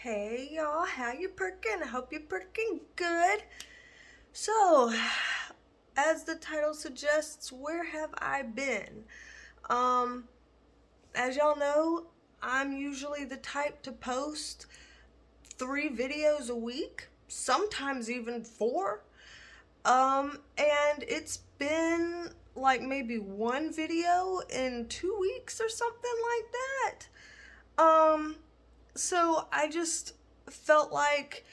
Hey y'all, how you perking? I hope you're perking good. So, as the title suggests, where have I been? Um, as y'all know, I'm usually the type to post 3 videos a week, sometimes even 4. And it's been like maybe 1 video in 2 weeks or something like that. So I just felt like,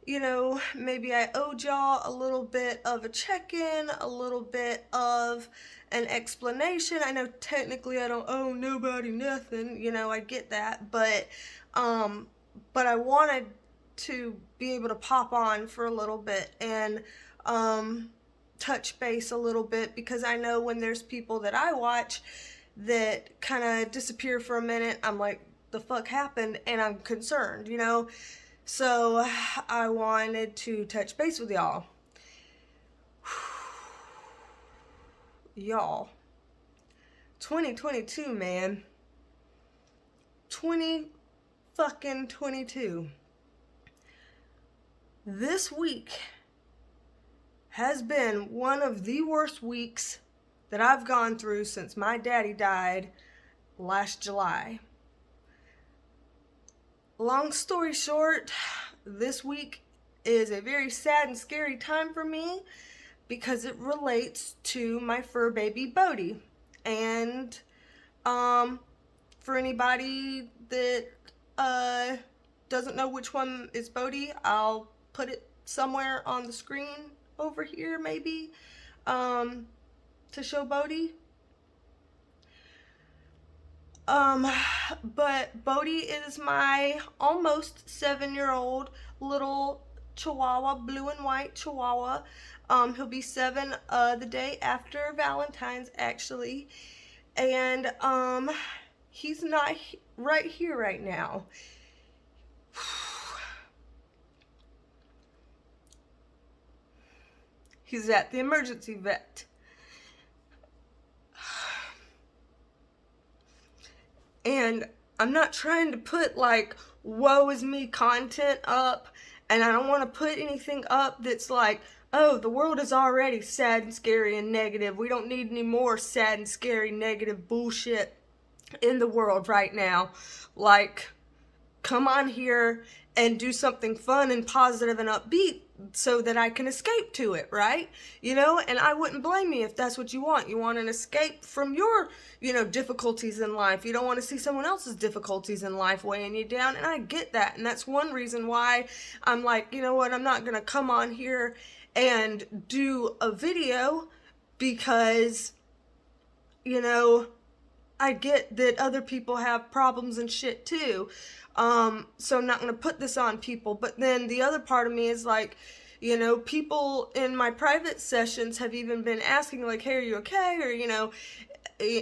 maybe I owed y'all a little bit of a check-in, a little bit of an explanation. I know technically I don't owe nobody nothing, I get that, but I wanted to be able to pop on for a little bit and touch base a little bit, because I know when there's people that I watch that kind of disappear for a minute, I'm like, the fuck happened? And I'm concerned, So I wanted to touch base with y'all. Y'all. 2022, man. 22. This week has been one of the worst weeks that I've gone through since my daddy died last July. Long story short, this week is a very sad and scary time for me because it relates to my fur baby Bodhi. And for anybody that doesn't know which one is Bodhi, I'll put it somewhere on the screen over here maybe to show Bodhi. But Bodhi is my almost 7-year-old little Chihuahua, blue and white Chihuahua. He'll be 7 the day after Valentine's, actually. And he's not right here right now. He's at the emergency vet. And I'm not trying to put like woe is me content up, and I don't want to put anything up that's like, oh, the world is already sad and scary and negative. We don't need any more sad and scary negative bullshit in the world right now. Like, come on here and do something fun and positive and upbeat so that I can escape to it, right? And I wouldn't blame you if that's what you want. You want an escape from your, difficulties in life. You don't want to see someone else's difficulties in life weighing you down, and I get that. And that's one reason why I'm like, you know what, I'm not going to come on here and do a video because, I get that other people have problems and shit too. So I'm not going to put this on people. But then the other part of me is like, people in my private sessions have even been asking like, hey, are you okay? Or,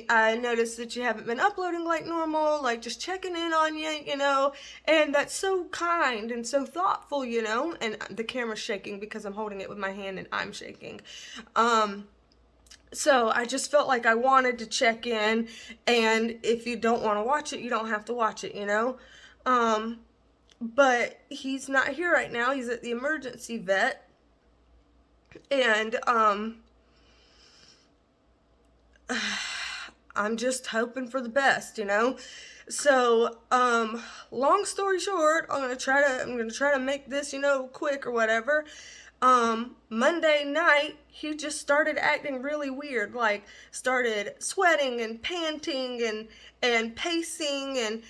I noticed that you haven't been uploading like normal, like just checking in on you, and that's so kind and so thoughtful, and the camera's shaking because I'm holding it with my hand and I'm shaking. So I just felt like I wanted to check in, and if you don't want to watch it, you don't have to watch it, But he's not here right now. He's at the emergency vet, and I'm just hoping for the best, So, long story short, I'm gonna try to make this, quick or whatever. Monday night, he just started acting really weird, like started sweating and panting and pacing and,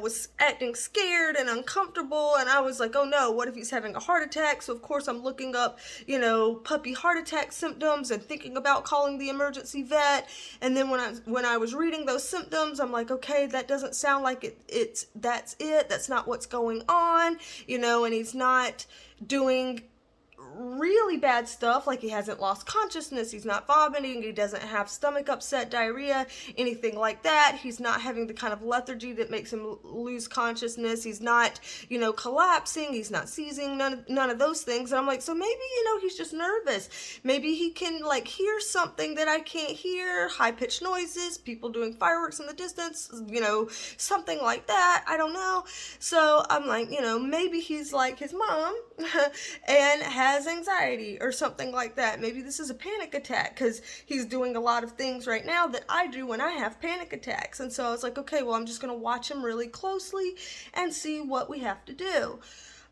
was acting scared and uncomfortable. And I was like, oh no, what if he's having a heart attack? So of course I'm looking up, puppy heart attack symptoms and thinking about calling the emergency vet. And then when I was reading those symptoms, I'm like, okay, that doesn't sound like that's not what's going on, and he's not doing really bad stuff, like he hasn't lost consciousness, he's not vomiting, he doesn't have stomach upset, diarrhea, anything like that. He's not having the kind of lethargy that makes him lose consciousness. He's not, collapsing. He's not seizing, none of those things. And I'm like, so maybe, he's just nervous. Maybe he can, like, hear something that I can't hear, high-pitched noises, people doing fireworks in the distance, something like that. I don't know. So I'm like, maybe he's like his mom and has anxiety or something like that. Maybe this is a panic attack, because he's doing a lot of things right now that I do when I have panic attacks. And so I was like, okay, well, I'm just going to watch him really closely and see what we have to do.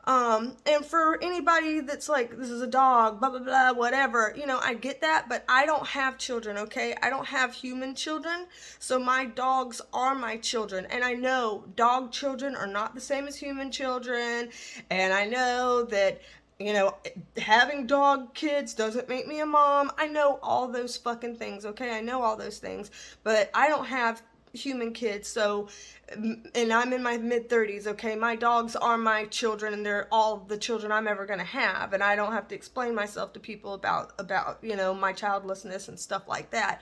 And for anybody that's like, this is a dog, blah, blah, blah, whatever, I get that, but I don't have children, okay? I don't have human children, so my dogs are my children. And I know dog children are not the same as human children, and I know that, having dog kids doesn't make me a mom. I know all those fucking things, okay? I know all those things, but I don't have human kids, so, and I'm in my mid-30s, okay? My dogs are my children, and they're all the children I'm ever gonna have, and I don't have to explain myself to people about my childlessness and stuff like that.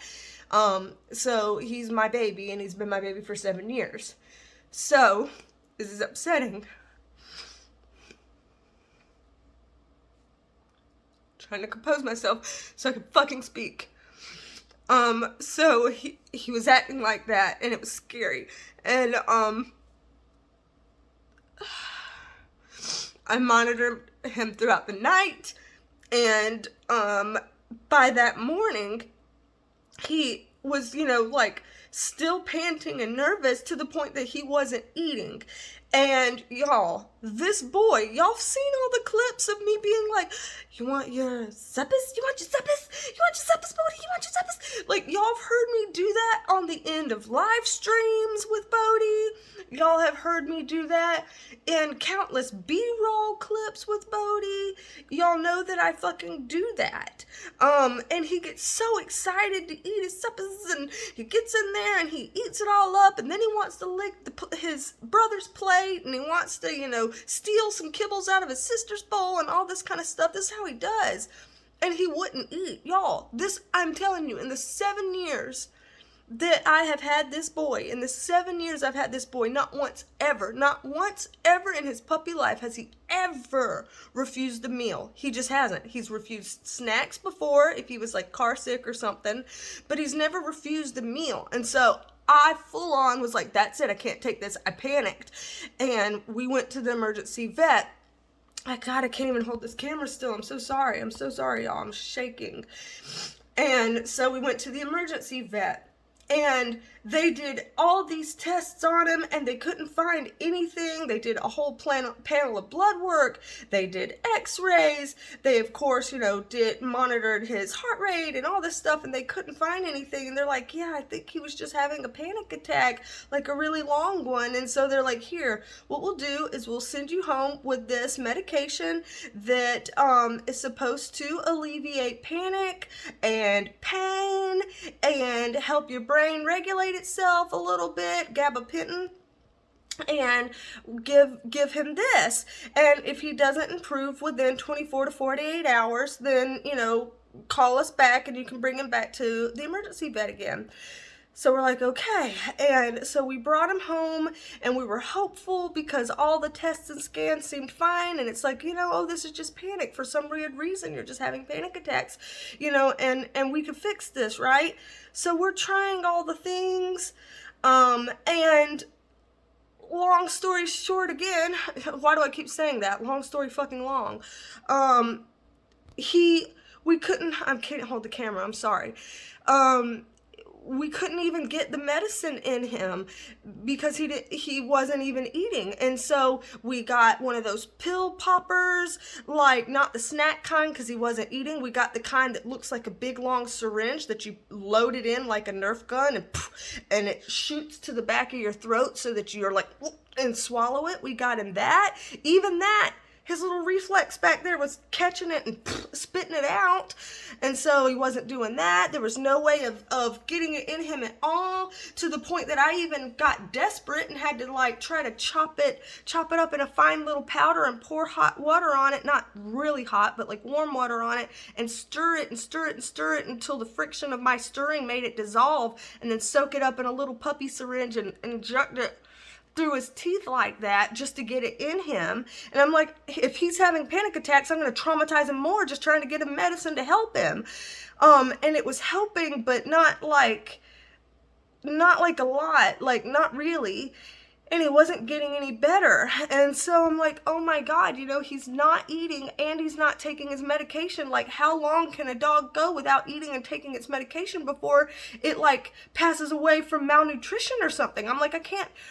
So he's my baby, and he's been my baby for 7 years. So this is upsetting. Trying to compose myself so I can fucking speak. So he was acting like that, and it was scary. And, I monitored him throughout the night, and, by that morning, he was, still panting and nervous to the point that he wasn't eating. And y'all, this boy, y'all seen all the clips of me being like, you want your suppers? You want your suppers? You want your suppers, Bodhi? You want your suppers? Like, y'all have heard me do that on the end of live streams with Bodhi. Y'all have heard me do that in countless B-roll clips with Bodhi. Y'all know that I fucking do that. And he gets so excited to eat his suppers, and he gets in there and he eats it all up, and then he wants to lick his brother's plate, and he wants to, steal some kibbles out of his sister's bowl and all this kind of stuff. This is how he does. And he wouldn't eat. Y'all, I'm telling you, in the 7 years that I have had this boy, in the 7 years I've had this boy, not once ever in his puppy life has he ever refused a meal. He just hasn't. He's refused snacks before, if he was like car sick or something, but he's never refused a meal. And so I full on was like, that's it, I can't take this. I panicked, and we went to the emergency vet. I can't even hold this camera still. I'm so sorry, y'all. I'm shaking. And so we went to the emergency vet, and they did all these tests on him, and they couldn't find anything. They did a whole panel of blood work. They did x-rays. They, of course, monitored his heart rate and all this stuff, and they couldn't find anything. And they're like, yeah, I think he was just having a panic attack, like a really long one. And so they're like, here, what we'll do is we'll send you home with this medication that is supposed to alleviate panic and pain and help your brain regulate itself a little bit, gabapentin, and give him this. And if he doesn't improve within 24 to 48 hours, then, call us back and you can bring him back to the emergency vet again. So we're like, okay. And so we brought him home, and we were hopeful because all the tests and scans seemed fine. And it's like, oh, this is just panic for some weird reason. You're just having panic attacks, and we could fix this, right? So we're trying all the things. And long story short again, why do I keep saying that? Long story fucking long. We couldn't, I can't hold the camera, I'm sorry. We couldn't even get the medicine in him because he wasn't even eating. And so we got one of those pill poppers, like not the snack kind because he wasn't eating. We got the kind that looks like a big long syringe that you load it in like a Nerf gun, and it shoots to the back of your throat so that you're like, and swallow it. We got him that. Even that his little reflex back there was catching it and spitting it out. And so he wasn't doing that. There was no way of getting it in him at all, to the point that I even got desperate and had to like try to chop it up in a fine little powder and pour hot water on it, not really hot, but like warm water on it, and stir it and stir it and stir it until the friction of my stirring made it dissolve, and then soak it up in a little puppy syringe and inject it through his teeth like that just to get it in him. And I'm like, if he's having panic attacks, I'm going to traumatize him more just trying to get him medicine to help him. And it was helping, but not like a lot, like not really. And he wasn't getting any better. And so I'm like, oh my God, you know, he's not eating and he's not taking his medication. Like, how long can a dog go without eating and taking its medication before it like passes away from malnutrition or something? I'm like,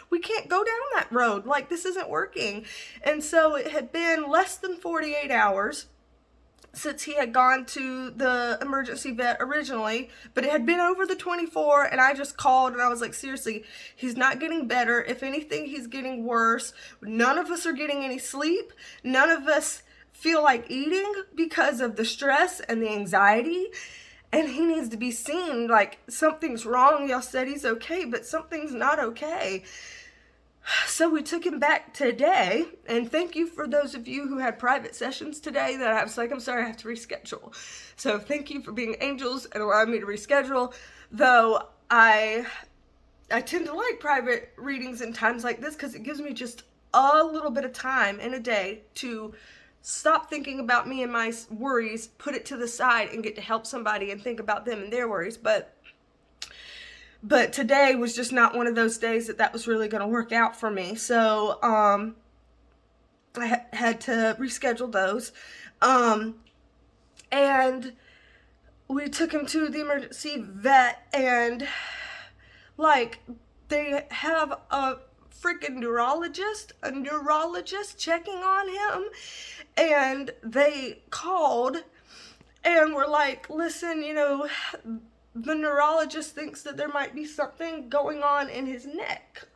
we can't go down that road. Like, this isn't working. And so it had been less than 48 hours since he had gone to the emergency vet originally, but it had been over the 24, and I just called and I was like, seriously, he's not getting better. If anything, he's getting worse. None of us are getting any sleep. None of us feel like eating because of the stress and the anxiety, and he needs to be seen. Like, something's wrong. Y'all said he's okay, but something's not okay. So we took him back today, and thank you for those of you who had private sessions today that I was like, I'm sorry, I have to reschedule. So thank you for being angels and allowing me to reschedule, though I tend to like private readings in times like this because it gives me just a little bit of time in a day to stop thinking about me and my worries, put it to the side, and get to help somebody and think about them and their worries. But today was just not one of those days that was really going to work out for me. So, I had to reschedule those. And we took him to the emergency vet, and like, they have a freaking neurologist checking on him, and they called and were like, listen, you know, the neurologist thinks that there might be something going on in his neck,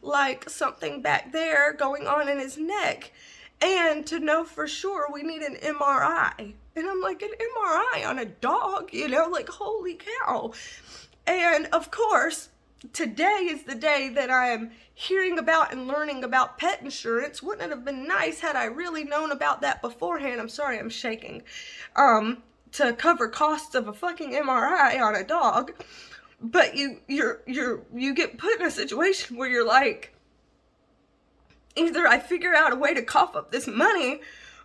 like something back there going on in his neck, and to know for sure we need an MRI. And I'm like, an MRI on a dog, you know, like, holy cow. And of course, today is the day that I am hearing about and learning about pet insurance. Wouldn't it have been nice had I really known about that beforehand? I'm sorry, I'm shaking. To cover costs of a fucking MRI on a dog. But you get put in a situation where you're like, either I figure out a way to cough up this money,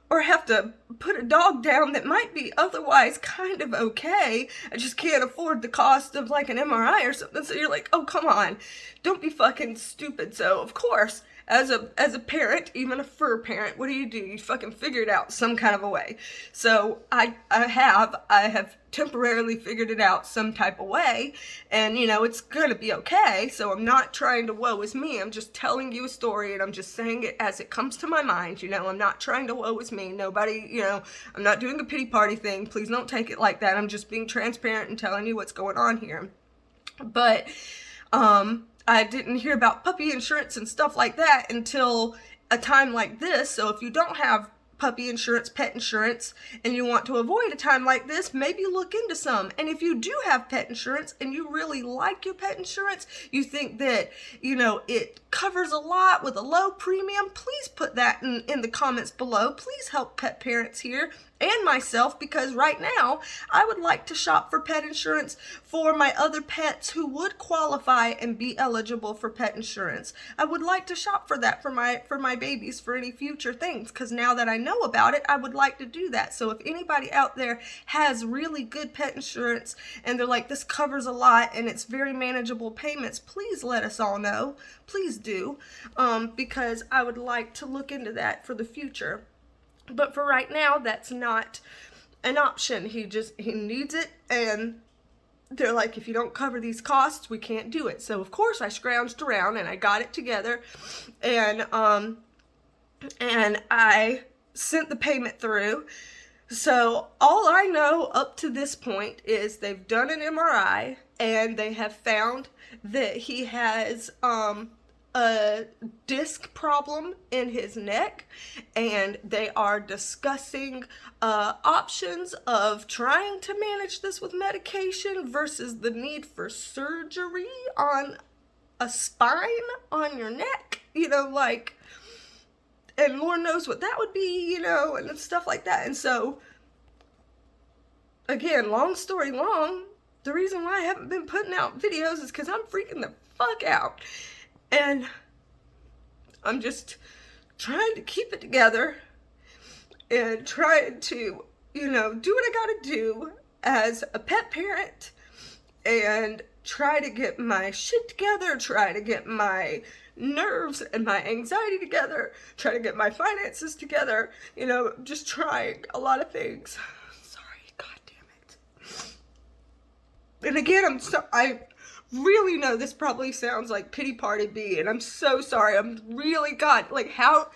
or have to put a dog down that might be otherwise kind of okay. I just can't afford the cost of like an MRI or something. So you're like, oh, come on, don't be fucking stupid. So of course, as a parent, even a fur parent, what do? You fucking figure it out some kind of a way. So I have temporarily figured it out some type of way, and you know, it's gonna be okay. So I'm not trying to woe is me. I'm just telling you a story, and I'm just saying it as it comes to my mind. You know, I'm not trying to woe is me. Nobody, you know, I'm not doing a pity party thing. Please don't take it like that. I'm just being transparent and telling you what's going on here. But I didn't hear about puppy insurance and stuff like that until a time like this. So if you don't have puppy insurance, pet insurance, and you want to avoid a time like this, maybe look into some. And if you do have pet insurance and you really like your pet insurance, you think that, you know, it covers a lot with a low premium, please put that in the comments below. Please help pet parents here and myself, because right now I would like to shop for pet insurance for my other pets who would qualify and be eligible for pet insurance. I would like to shop for that for my babies for any future things, because now that I know about it, I would like to do that. So if anybody out there has really good pet insurance and they're like, this covers a lot and it's very manageable payments, please let us all know. Please do, because I would like to look into that for the future. But for right now, that's not an option. He needs it, and they're like, if you don't cover these costs, we can't do it. So of course I scrounged around and I got it together, and I sent the payment through. So all I know up to this point is they've done an MRI and they have found that he has a disc problem in his neck, and they are discussing options of trying to manage this with medication versus the need for surgery on a spine on your neck, you know, like, and Lord knows what that would be, you know, and stuff like that. And so, again, long story long, the reason why I haven't been putting out videos is because I'm freaking the fuck out. And I'm just trying to keep it together and trying to, you know, do what I gotta do as a pet parent and try to get my shit together, try to get my nerves and my anxiety together, try to get my finances together, you know, just trying a lot of things. Sorry, god damn it. And again, I really know this probably sounds like pity party B, and I'm so sorry. I'm really, God, like, how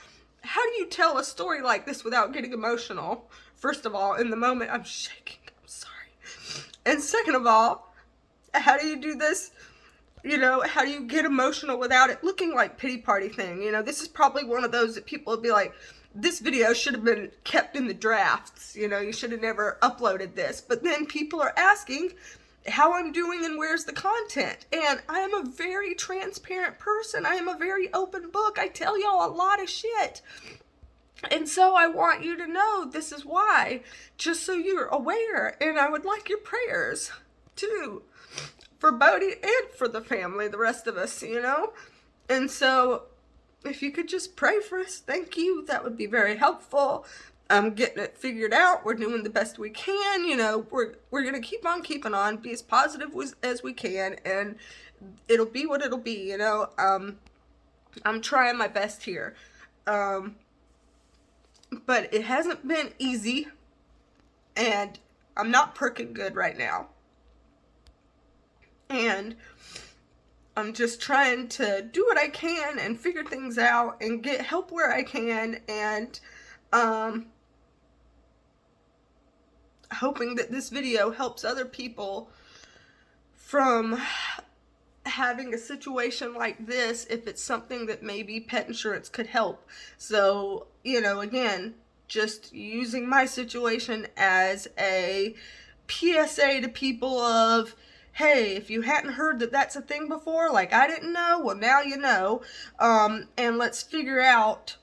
do you tell a story like this without getting emotional? First of all, in the moment, I'm shaking. I'm sorry. And second of all, how do you do this? You know, how do you get emotional without it looking like pity party thing? You know, this is probably one of those that people would be like, this video should have been kept in the drafts. You know, you should have never uploaded this. But then people are asking how I'm doing and where's the content. And I am a very transparent person. I am a very open book. I tell y'all a lot of shit. And so I want you to know this is why, just so you're aware. And I would like your prayers too, for Bodhi and for the family, the rest of us, you know. And so if you could just pray for us, thank you. That would be very helpful. I'm getting it figured out. We're doing the best we can. You know, we're going to keep on keeping on, be as positive as we can, and it'll be what it'll be, you know. I'm trying my best here. But it hasn't been easy, and I'm not perking good right now. And I'm just trying to do what I can and figure things out and get help where I can, and hoping that this video helps other people from having a situation like this, if it's something that maybe pet insurance could help. So, you know, again, just using my situation as a PSA to people of, hey, if you hadn't heard that that's a thing before, like I didn't know, well now you know, and let's figure out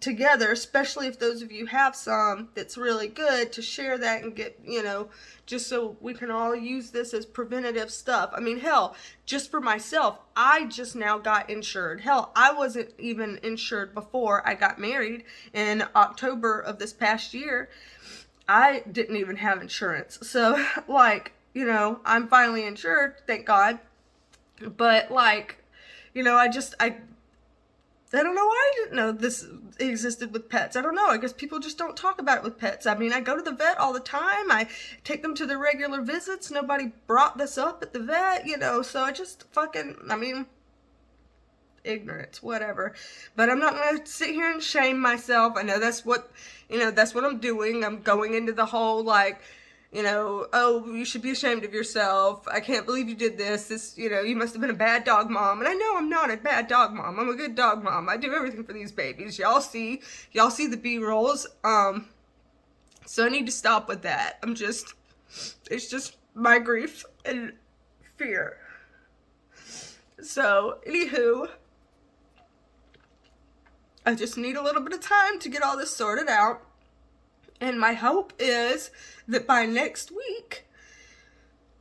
together, especially if those of you have some that's really good, to share that and get, you know, just so we can all use this as preventative stuff. I mean, hell, just for myself, I just now got insured. Hell, I wasn't even insured before I got married in October of this past year. I didn't even have insurance. So, like, you know, I'm finally insured, thank God. But, like, you know, I don't know why I didn't know this existed with pets. I don't know. I guess people just don't talk about it with pets. I mean, I go to the vet all the time. I take them to their regular visits. Nobody brought this up at the vet, you know, so I just I mean, ignorance, whatever. But I'm not going to sit here and shame myself. I know that's what, you know, that's what I'm doing. I'm going into the whole, like, you know, oh, you should be ashamed of yourself. I can't believe you did this. This, you know, you must have been a bad dog mom. And I know I'm not a bad dog mom. I'm a good dog mom. I do everything for these babies. Y'all see the B-rolls. So I need to stop with that. It's just my grief and fear. So, anywho, I just need a little bit of time to get all this sorted out. And my hope is that by next week,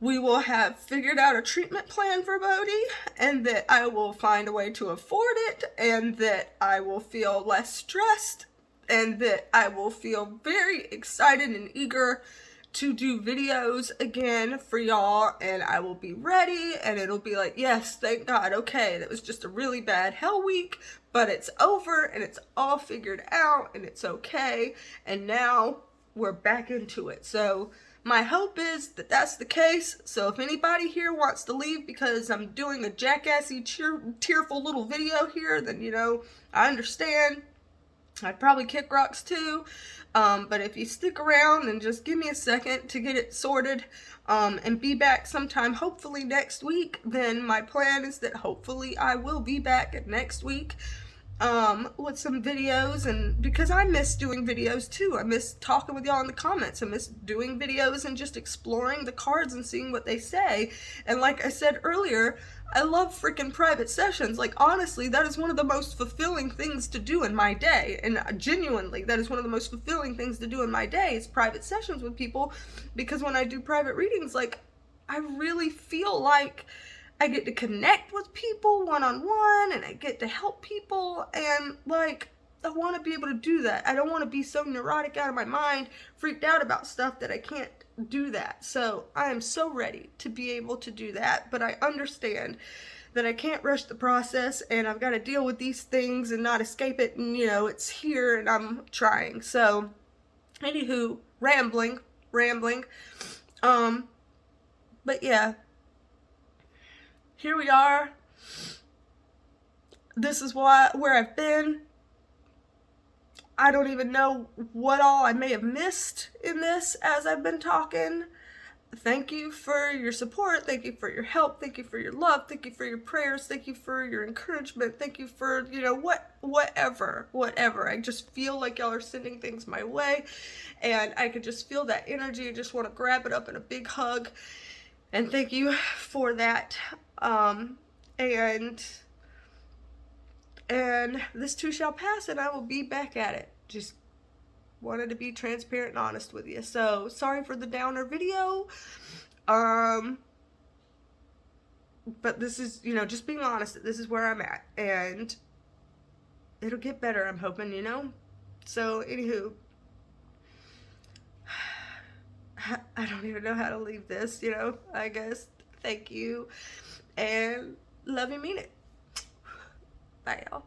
we will have figured out a treatment plan for Bodhi, and that I will find a way to afford it, and that I will feel less stressed, and that I will feel very excited and eager to do videos again for y'all, and I will be ready, and it'll be like, yes, thank God, okay, that was just a really bad hell week, but it's over, and it's all figured out, and it's okay, and now we're back into it. So my hope is that that's the case. So if anybody here wants to leave because I'm doing a jackassy, tearful little video here, then, you know, I understand. I'd probably kick rocks too, but if you stick around and just give me a second to get it sorted, and be back sometime, hopefully next week, then my plan is that hopefully I will be back next week, with some videos, and because I miss doing videos too. I miss talking with y'all in the comments. I miss doing videos and just exploring the cards and seeing what they say. And like I said earlier, I love freaking private sessions. Like, honestly, that is one of the most fulfilling things to do in my day. And genuinely, that is one of the most fulfilling things to do in my day is private sessions with people, because when I do private readings, like, I really feel like I get to connect with people one-on-one, and I get to help people, and like, I want to be able to do that. I don't want to be so neurotic out of my mind, freaked out about stuff that I can't do that. So I am so ready to be able to do that, but I understand that I can't rush the process, and I've got to deal with these things and not escape it, and you know, it's here and I'm trying. So anywho, rambling. But yeah, here we are. This is where I've been. I don't even know what all I may have missed in this as I've been talking. Thank you for your support. Thank you for your help. Thank you for your love. Thank you for your prayers. Thank you for your encouragement. Thank you for, you know, whatever. I just feel like y'all are sending things my way, and I could just feel that energy. I just want to grab it up in a big hug. And thank you for that. And this too shall pass, and I will be back at it. Just wanted to be transparent and honest with you. So sorry for the downer video. But this is, you know, just being honest, this is where I'm at, and it'll get better, I'm hoping, you know. So anywho, I don't even know how to leave this, you know. I guess thank you, and love you, mean it. Bye, y'all.